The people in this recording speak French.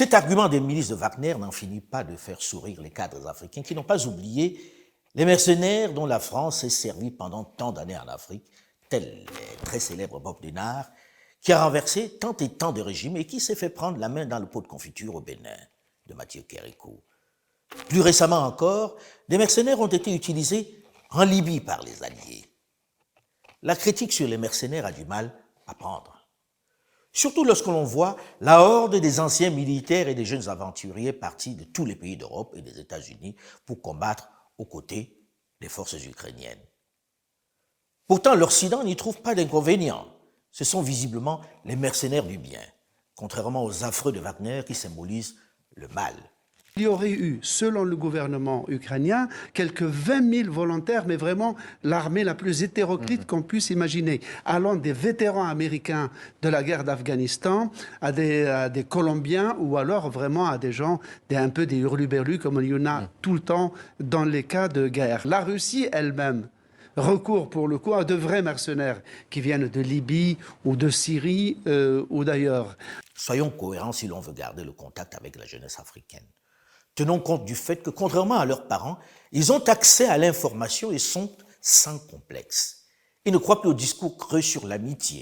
Cet argument des milices de Wagner n'en finit pas de faire sourire les cadres africains qui n'ont pas oublié les mercenaires dont la France s'est servie pendant tant d'années en Afrique, tel le très célèbre Bob Denard, qui a renversé tant et tant de régimes et qui s'est fait prendre la main dans le pot de confiture au Bénin, de Mathieu Kérékou. Plus récemment encore, des mercenaires ont été utilisés en Libye par les Alliés. La critique sur les mercenaires a du mal à prendre. Surtout lorsque l'on voit la horde des anciens militaires et des jeunes aventuriers partis de tous les pays d'Europe et des États-Unis pour combattre aux côtés des forces ukrainiennes. Pourtant, l'Occident n'y trouve pas d'inconvénient. Ce sont visiblement les mercenaires du bien, contrairement aux affreux de Wagner qui symbolisent le mal. Il y aurait eu, selon le gouvernement ukrainien, quelques 20 000 volontaires, mais vraiment l'armée la plus hétéroclite qu'on puisse imaginer, allant des vétérans américains de la guerre d'Afghanistan à des Colombiens ou alors vraiment à des gens, un peu des hurluberlus comme il y en a tout le temps dans les cas de guerre. La Russie elle-même recourt pour le coup à de vrais mercenaires qui viennent de Libye ou de Syrie ou d'ailleurs. Soyons cohérents si l'on veut garder le contact avec la jeunesse africaine. Tenons compte du fait que, contrairement à leurs parents, ils ont accès à l'information et sont sans complexe. Ils ne croient plus au discours creux sur l'amitié.